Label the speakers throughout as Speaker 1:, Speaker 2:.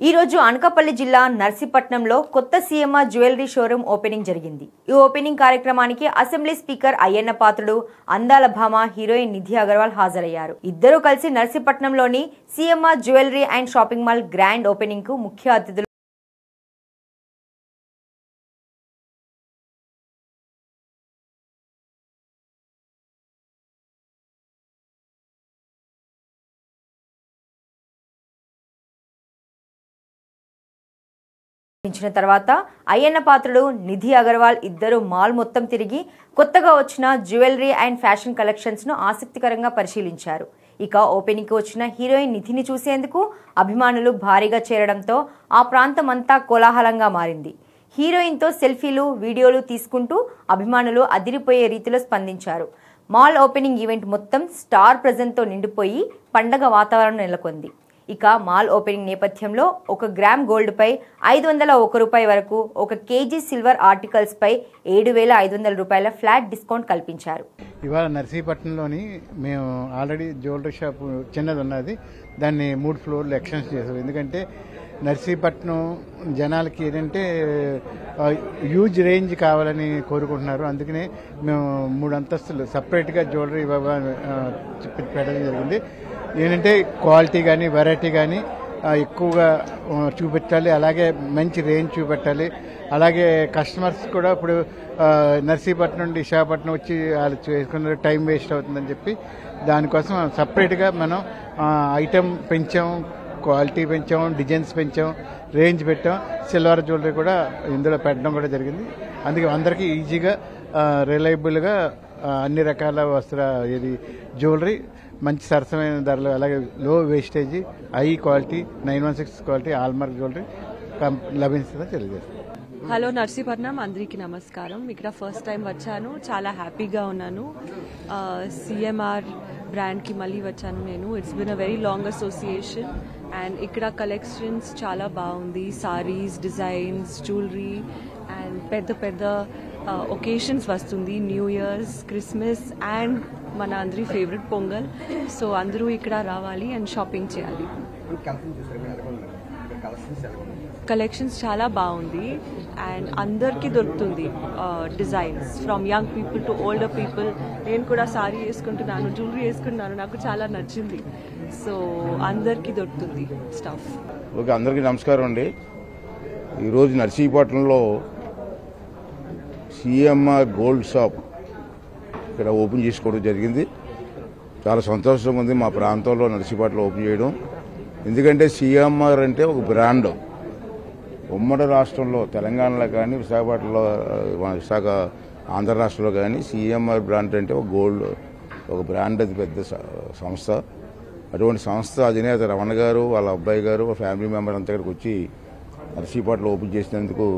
Speaker 1: ఈ రోజు అనకాపల్లి జిల్లా నర్సీపట్నంలో కొత్త సీఎంఆర్ జ్యువెలరీ షోరూమ్ ఓపెనింగ్ జరిగింది. ఈ ఓపెనింగ్ కార్యక్రమానికి అసెంబ్లీ స్పీకర్ అయ్యన్న పాత్రుడు, అందాల భామ హీరోయిన్ నిధి అగర్వాల్ హాజరయ్యారు. ఇద్దరూ కలిసి నర్సీపట్నంలోని CMR jewellery and shopping mall grand opening కు ముఖ్య అతిథులు తర్వాత అయ్యన్న పాత్రుడు, నిధి అగర్వాల్ ఇద్దరు మాల్ మొత్తం తిరిగి కొత్తగా వచ్చిన జ్యువెలరీ అండ్ ఫ్యాషన్ కలెక్షన్స్ ను ఆసక్తికరంగా పరిశీలించారు. ఇక ఓపెనింగ్ కు వచ్చిన హీరోయిన్ నిధిని చూసేందుకు అభిమానులు భారీగా చేరడంతో ఆ ప్రాంతం అంతా కోలాహలంగా మారింది. హీరోయిన్ తో సెల్ఫీలు, వీడియోలు తీసుకుంటూ అభిమానులు అదిరిపోయే రీతిలో స్పందించారు. మాల్ ఓపెనింగ్ ఈవెంట్ మొత్తం స్టార్ ప్రెజెంట్ తో నిండిపోయి పండగ వాతావరణం నెలకొంది. ఇక మాల్ ఓపెనింగ్ నేపథ్యంలో 1 గ్రామ్ గోల్డ్ పై 501 రూపాయి వరకు, 1 కేజీ సిల్వర్ ఆర్టికల్స్ పై 7,500 రూపాయల ఫ్లాట్ డిస్కౌంట్ కల్పించారు.
Speaker 2: ఇవాళ నర్సీపట్నంలోని మేము ఆల్రెడీ జ్యువెలరీ షాప్ చిన్నది ఉన్నది, దాన్ని 3 ఫ్లోర్లు ఎక్స్టెన్షన్ చేసాం. ఎందుకంటే నర్సీపట్నం జనాలకి ఏంటంటే హ్యూజ్ రేంజ్ కావాలని కోరుకుంటున్నారు. అందుకనే మేము 3 అంతస్తులు సపరేట్గా జ్యువెలరీ పెట్టడం జరిగింది. ఏంటంటే క్వాలిటీ కానీ వెరైటీ కానీ ఎక్కువగా చూపెట్టాలి, అలాగే మంచి రేంజ్ చూపెట్టాలి. అలాగే కస్టమర్స్ కూడా ఇప్పుడు నర్సీపట్నం నుండి విశాఖపట్నం వచ్చి వాళ్ళు చేసుకున్న టైం వేస్ట్ అవుతుందని చెప్పి దానికోసం సపరేట్గా మనం ఐటెం పెంచాం, క్వాలిటీ పెంచాం, డిజైన్స్ పెంచాం, రేంజ్ పెట్టాం. సిల్వర్ జ్యువెలరీ కూడా ఇందులో పెట్టడం కూడా జరిగింది. అందుకే అందరికీ ఈజీగా రిలయబుల్గా అన్ని రకాల ఇది జ్యువెలరీ మంచి సరసమైన ధరలు, అలాగే లో wastage, high quality 916 quality hallmark jewellery లభిస్తుందని తెలియజేస్తాను.
Speaker 3: హలో నర్సీపట్నం, అందరికీ నమస్కారం. ఇక్కడ ఫస్ట్ టైం వచ్చాను, చాలా హ్యాపీగా ఉన్నాను. సిఎంఆర్ బ్రాండ్కి మళ్ళీ వచ్చాను నేను. It's been a very long association and ఇక్కడ కలెక్షన్స్ చాలా బాగుంది. సారీస్, డిజైన్స్, జ్యువెలరీ అండ్ పెద్ద పెద్ద ఒకేషన్స్ వస్తుంది. న్యూ ఇయర్స్, క్రిస్మస్ అండ్ మన అందరి ఫేవరెట్ పొంగల్. సో అందరూ ఇక్కడ రావాలి అండ్ షాపింగ్ చేయాలి. కలెక్షన్స్ చాలా బాగుంది అండ్ అందరికీ దొరుకుతుంది designs, from young people to older people. నేను కూడా సారీ వేసుకుంటున్నాను, జ్యువెలరీ వేసుకుంటున్నాను, నాకు చాలా నచ్చింది. సో అందరికీ దొరుకుతుంది స్టఫ్.
Speaker 4: ఓకే, అందరికీ నమస్కారం అండి. ఈరోజు నర్సీపట్నంలో సిఎంఆర్ గోల్డ్ షాప్ ఇక్కడ ఓపెన్ చేసుకోవడం జరిగింది. చాలా సంతోషంగా ఉంది మా ప్రాంతంలో నర్సీపట్నంలో ఓపెన్ చేయడం. ఎందుకంటే సిఎంఆర్ అంటే ఒక బ్రాండ్. ఉమ్మడి రాష్ట్రంలో తెలంగాణలో కానీ, విశాఖపట్నంలో, విశాఖ ఆంధ్ర రాష్ట్రంలో కానీ సిఎంఆర్ బ్రాండ్ అంటే ఒక గోల్డ్, ఒక బ్రాండ్, అది పెద్ద సంస్థ. అటువంటి సంస్థ అధినేత రమణ గారు, వాళ్ళ అబ్బాయి గారు, ఫ్యామిలీ మెంబర్ అంతా ఇక్కడికి వచ్చి నర్సీపట్నంలో ఓపెన్ చేసినందుకు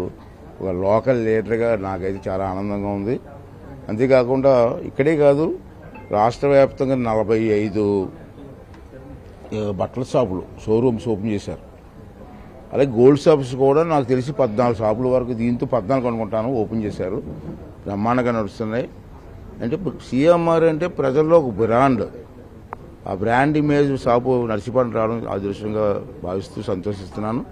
Speaker 4: ఒక లోకల్ లీడర్గా నాకైతే చాలా ఆనందంగా ఉంది. అంతేకాకుండా ఇక్కడే కాదు, రాష్ట్ర వ్యాప్తంగా 45 బట్టల షాపులు, షోరూమ్స్ ఓపెన్ చేశారు. అలాగే గోల్డ్ షాప్స్ కూడా నాకు తెలిసి 14 షాపుల వరకు, దీంతో 14 అనుకుంటాను, ఓపెన్ చేశారు. బ్రహ్మాండంగా నడుస్తున్నాయి. అంటే సిఎంఆర్ అంటే ప్రజల్లో ఒక బ్రాండ్. ఆ బ్రాండ్ ఇమేజ్ షాపు నర్సీపట్నం రావడం అదృష్టంగా భావిస్తూ సంతోషిస్తున్నాను.